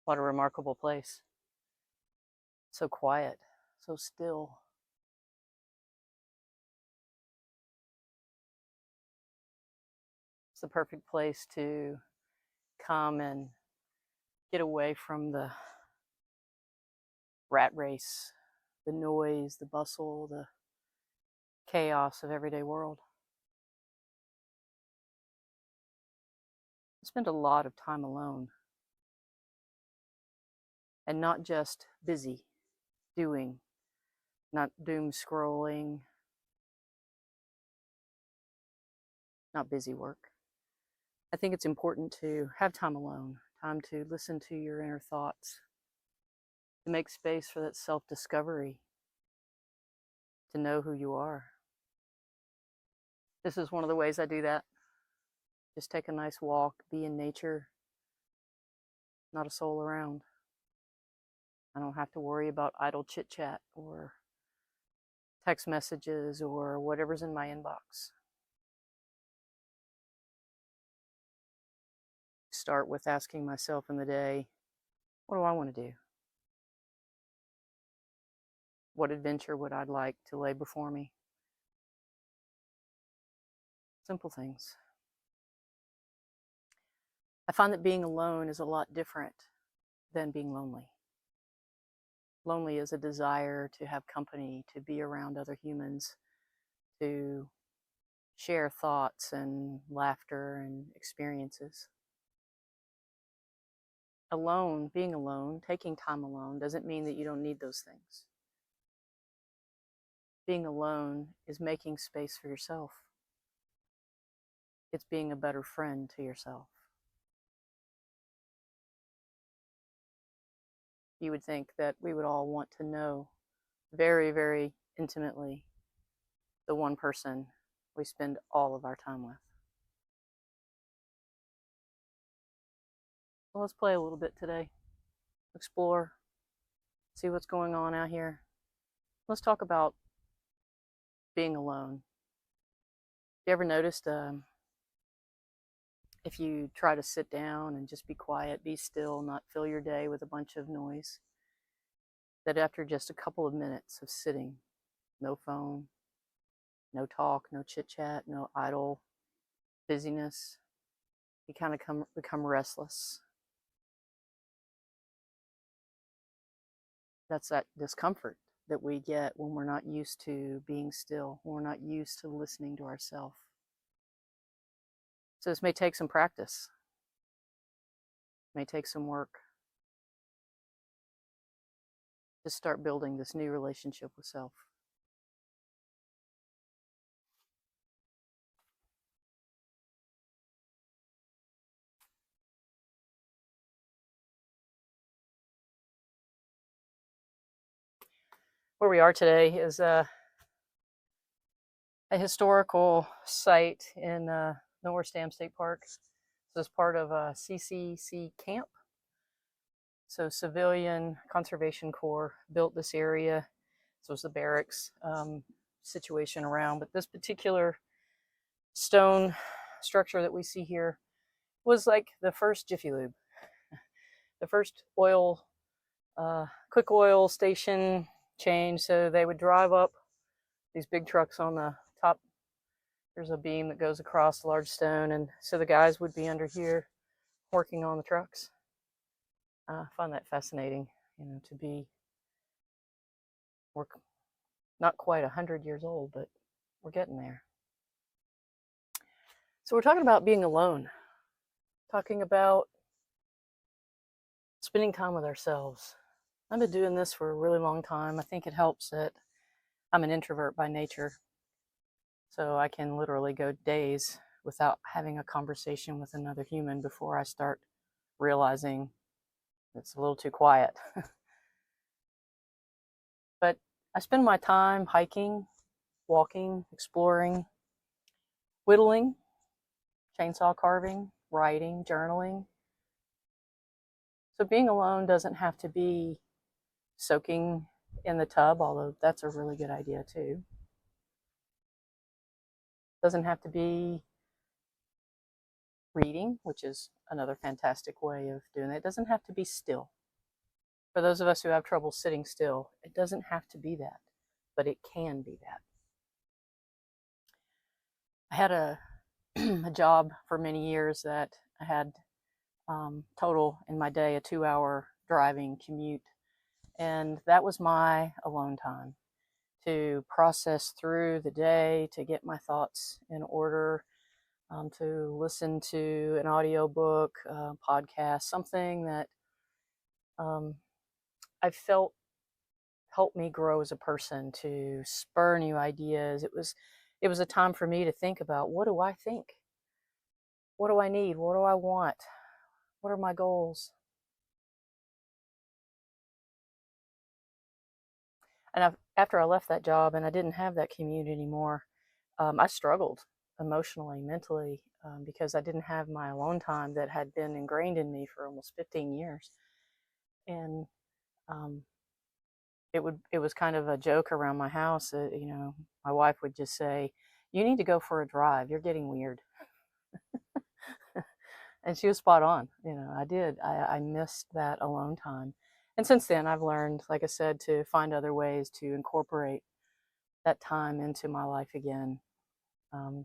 What a remarkable place. So quiet, so still. It's the perfect place to come and get away from the rat race, the noise, the bustle, the chaos of everyday world. I spend a lot of time alone, and not just busy doing, not doom scrolling, not busy work. I think it's important to have time alone, time to listen to your inner thoughts, to make space for that self-discovery, to know who you are. This is one of the ways I do that. Just take a nice walk, be in nature, not a soul around. I don't have to worry about idle chit-chat or text messages or whatever's in my inbox. Start with asking myself in the day, what do I want to do? What adventure would I like to lay before me? Simple things. I find that being alone is a lot different than being lonely. Lonely is a desire to have company, to be around other humans, to share thoughts and laughter and experiences. Alone, being alone, taking time alone doesn't mean that you don't need those things. Being alone is making space for yourself. It's being a better friend to yourself. You would think that we would all want to know very, very intimately the one person we spend all of our time with. So let's play a little bit today. Explore, see what's going on out here. Let's talk about being alone. You ever noticed if you try to sit down and just be quiet, be still, not fill your day with a bunch of noise, that after just a couple of minutes of sitting, no phone, no talk, no chit-chat, no idle busyness, you kind of become restless. That's that discomfort that we get when we're not used to being still, when we're not used to listening to ourselves. So this may take some practice, may take some work to start building this new relationship with self. Where we are today is a historical site in North Stam State Park. So it's part of a CCC camp. So Civilian Conservation Corps built this area. So it's the barracks situation around. But this particular stone structure that we see here was like the first Jiffy Lube, the first oil, quick oil station change. So they would drive up these big trucks on the top. There's a beam that goes across the large stone, and so the guys would be under here working on the trucks. I find that fascinating, to be, we're not quite 100 years old, but we're getting there. So we're talking about being alone, talking about spending time with ourselves. I've been doing this for a really long time. I think it helps that I'm an introvert by nature. So I can literally go days without having a conversation with another human before I start realizing it's a little too quiet. But I spend my time hiking, walking, exploring, whittling, chainsaw carving, writing, journaling. So being alone doesn't have to be soaking in the tub, although that's a really good idea too. Doesn't have to be reading, which is another fantastic way of doing it. It doesn't have to be still. For those of us who have trouble sitting still, it doesn't have to be that, but it can be that. I had a, a job for many years that I had total in my day a 2-hour driving commute. And that was my alone time to process through the day, to get my thoughts in order, to listen to an audiobook, podcast, something that I felt helped me grow as a person, to spur new ideas. It was a time for me to think about, what do I think? What do I need? What do I want? What are my goals? And after I left that job and I didn't have that commute anymore, I struggled emotionally, mentally, because I didn't have my alone time that had been ingrained in me for almost 15 years. And um, it was kind of a joke around my house. My wife would just say, "You need to go for a drive. You're getting weird." And she was spot on. I did. I missed that alone time. And since then, I've learned, like I said, to find other ways to incorporate that time into my life again, not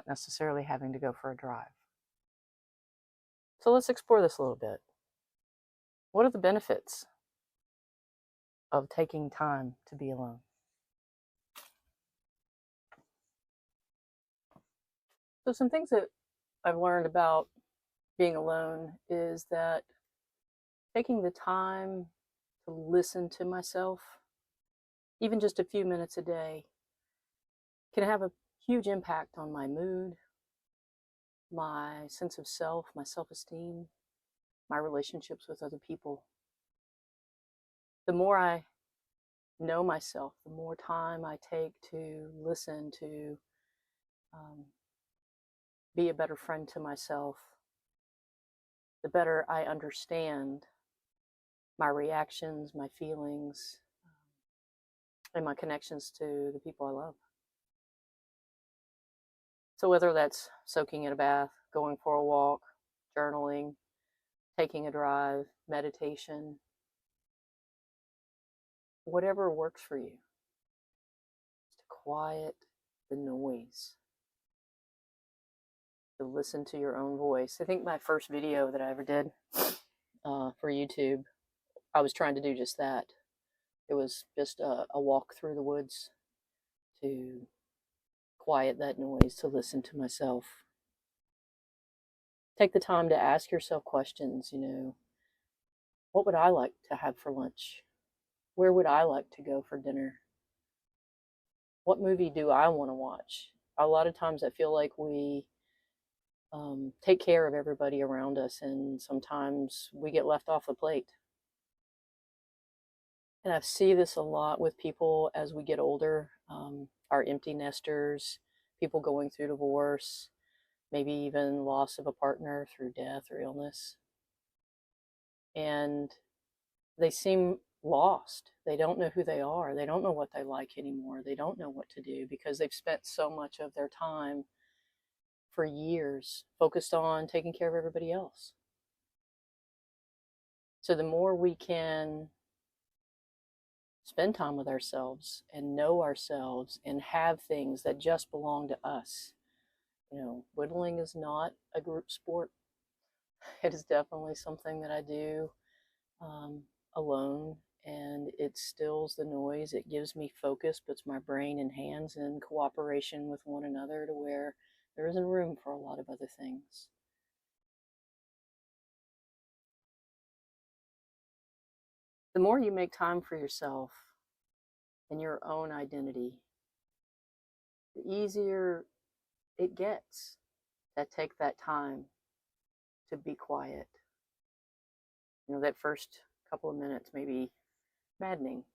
necessarily having to go for a drive. So let's explore this a little bit. What are the benefits of taking time to be alone? So some things that I've learned about being alone is that taking the time to listen to myself, even just a few minutes a day, can have a huge impact on my mood, my sense of self, my self-esteem, my relationships with other people. The more I know myself, the more time I take to listen, to be a better friend to myself, the better I understand my reactions, my feelings, and my connections to the people I love. So whether that's soaking in a bath, going for a walk, journaling, taking a drive, meditation, whatever works for you, to quiet the noise, to listen to your own voice. I think my first video that I ever did for YouTube, I was trying to do just that. It was just a walk through the woods to quiet that noise, to listen to myself. Take the time to ask yourself questions, what would I like to have for lunch? Where would I like to go for dinner? What movie do I want to watch? A lot of times I feel like we take care of everybody around us, and sometimes we get left off the plate. And I see this a lot with people as we get older, our empty nesters, people going through divorce, maybe even loss of a partner through death or illness. And they seem lost. They don't know who they are. They don't know what they like anymore. They don't know what to do because they've spent so much of their time for years focused on taking care of everybody else. So the more we can spend time with ourselves and know ourselves and have things that just belong to us. Whittling is not a group sport. It is definitely something that I do alone, and it stills the noise. It gives me focus, puts my brain and hands in cooperation with one another to where there isn't room for a lot of other things. The more you make time for yourself and your own identity, the easier it gets to take that time to be quiet. That first couple of minutes may be maddening,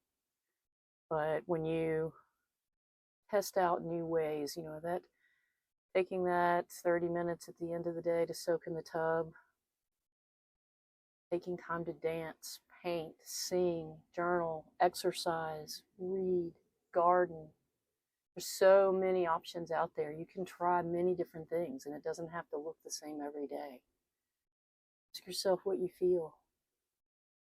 but when you test out new ways, that taking that 30 minutes at the end of the day to soak in the tub, taking time to dance, paint, sing, journal, exercise, read, garden. There's so many options out there. You can try many different things, and it doesn't have to look the same every day. Ask yourself what you feel.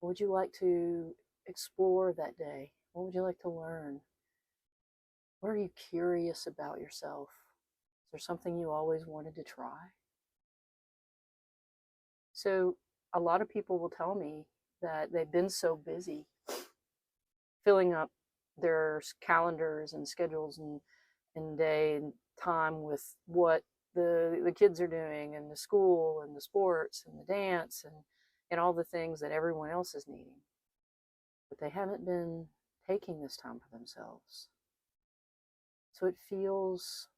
What would you like to explore that day? What would you like to learn? What are you curious about yourself? Is there something you always wanted to try? So, a lot of people will tell me that they've been so busy filling up their calendars and schedules and day and time with what the kids are doing and the school and the sports and the dance and all the things that everyone else is needing. But they haven't been taking this time for themselves. So it feels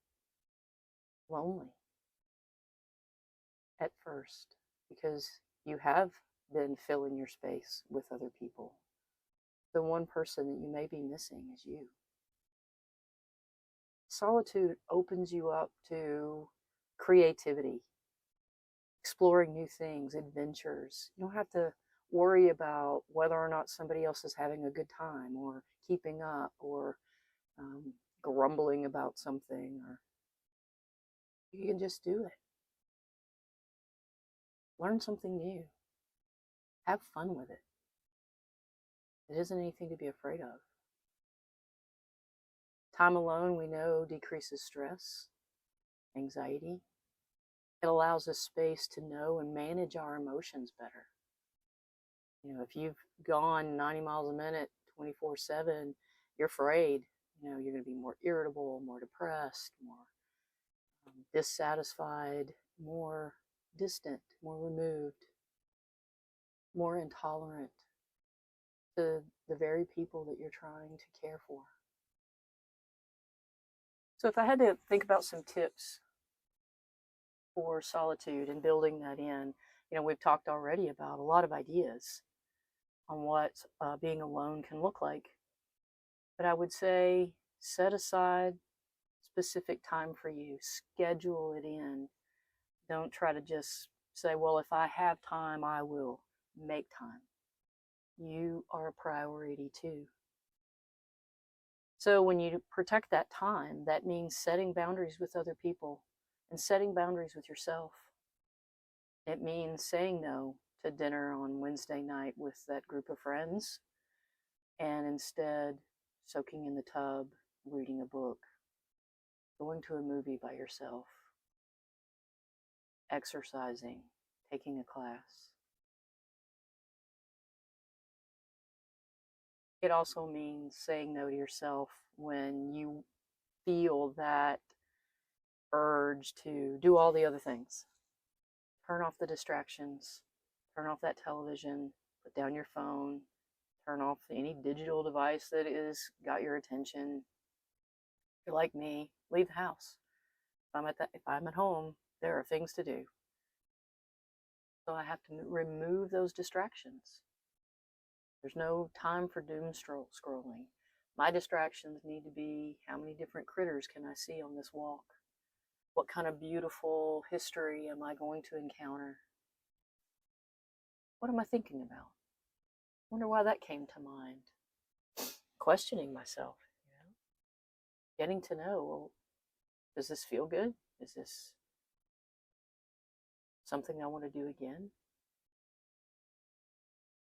lonely at first because you have been filling your space with other people. The one person that you may be missing is you. Solitude opens you up to creativity, exploring new things, adventures. You don't have to worry about whether or not somebody else is having a good time or keeping up or um, grumbling about something, or you can just do it. Learn something new. Have fun with it. It isn't anything to be afraid of. Time alone, we know, decreases stress, anxiety. It allows us space to know and manage our emotions better. You know, if you've gone 90 miles a minute 24/7, you're afraid. You know, you're going to be more irritable, more depressed, more dissatisfied, more distant, more removed, more intolerant to the very people that you're trying to care for. So, if I had to think about some tips for solitude and building that in, you know, we've talked already about a lot of ideas on what being alone can look like. But I would say set aside specific time for you, schedule it in. Don't try to just say, well, if I have time, I will make time. You are a priority too. So when you protect that time, that means setting boundaries with other people and setting boundaries with yourself. It means saying no to dinner on Wednesday night with that group of friends and instead soaking in the tub, reading a book, going to a movie by yourself, exercising, taking a class. It also means saying no to yourself when you feel that urge to do all the other things. Turn off the distractions, turn off that television, put down your phone, turn off any digital device that is got your attention. If you're like me, leave the house. If I'm at home, there are things to do. So I have to remove those distractions. There's no time for doom scrolling. My distractions need to be, how many different critters can I see on this walk? What kind of beautiful history am I going to encounter? What am I thinking about? Wonder why that came to mind. Questioning myself, you know? Getting to know, well, does this feel good? Is this something I want to do again?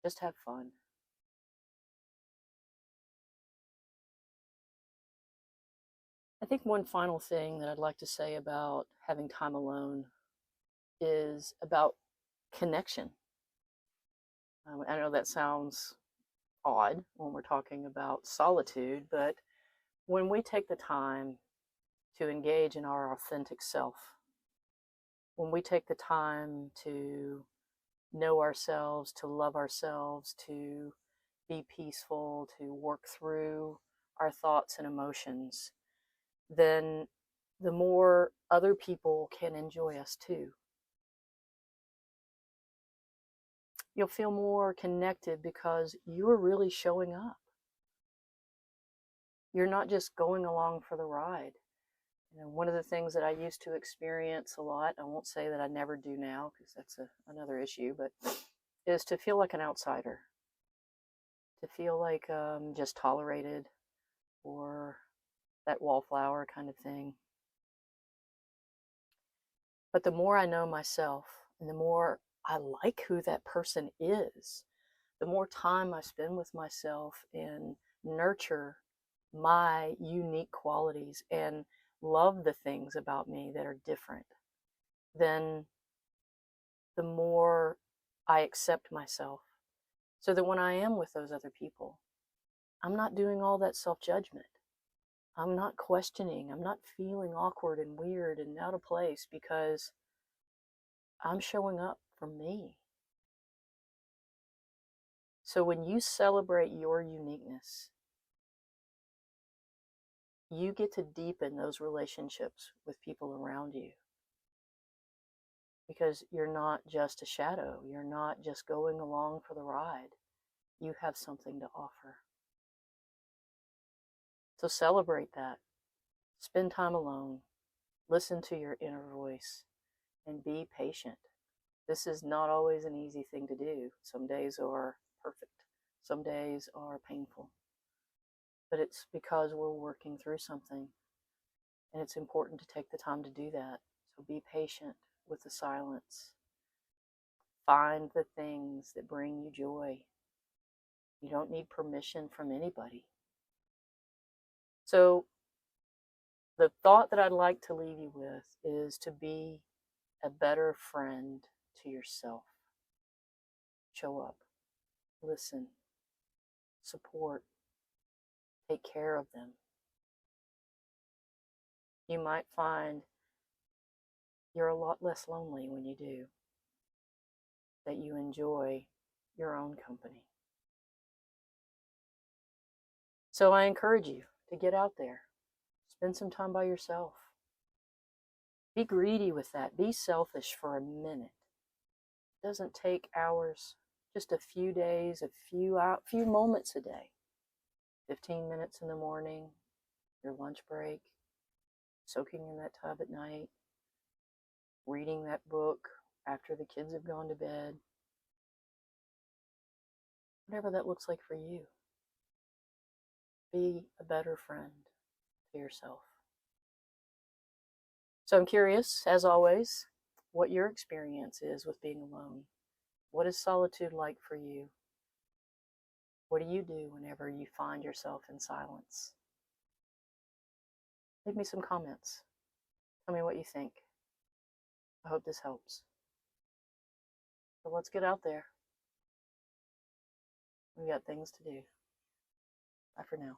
Just have fun. I think one final thing that I'd like to say about having time alone is about connection. I know that sounds odd when we're talking about solitude, but when we take the time to engage in our authentic self, when we take the time to know ourselves, to love ourselves, to be peaceful, to work through our thoughts and emotions, then the more other people can enjoy us too. You'll feel more connected because you're really showing up. You're not just going along for the ride. You know, one of the things that I used to experience a lot, I won't say that I never do now because that's another issue, but is to feel like an outsider, to feel like just tolerated or that wallflower kind of thing. But the more I know myself and the more I like who that person is, the more time I spend with myself and nurture my unique qualities and love the things about me that are different, then the more I accept myself. So that when I am with those other people, I'm not doing all that self judgment. I'm not questioning. I'm not feeling awkward and weird and out of place because I'm showing up for me. So when you celebrate your uniqueness, you get to deepen those relationships with people around you because you're not just a shadow. You're not just going along for the ride. You have something to offer. So celebrate that. Spend time alone. Listen to your inner voice and be patient. This is not always an easy thing to do. Some days are perfect. Some days are painful. But it's because we're working through something. And it's important to take the time to do that. So be patient with the silence. Find the things that bring you joy. You don't need permission from anybody. So the thought that I'd like to leave you with is to be a better friend to yourself. Show up, listen, support, take care of them. You might find you're a lot less lonely when you do, that you enjoy your own company. So I encourage you to get out there, spend some time by yourself. Be greedy with that. Be selfish for a minute. It doesn't take hours, just a few days, a few moments a day. 15 minutes in the morning, your lunch break, soaking in that tub at night, reading that book after the kids have gone to bed. Whatever that looks like for you. Be a better friend to yourself. So I'm curious, as always, what your experience is with being alone. What is solitude like for you? What do you do whenever you find yourself in silence? Leave me some comments. Tell me what you think. I hope this helps. So let's get out there. We got things to do. Bye for now.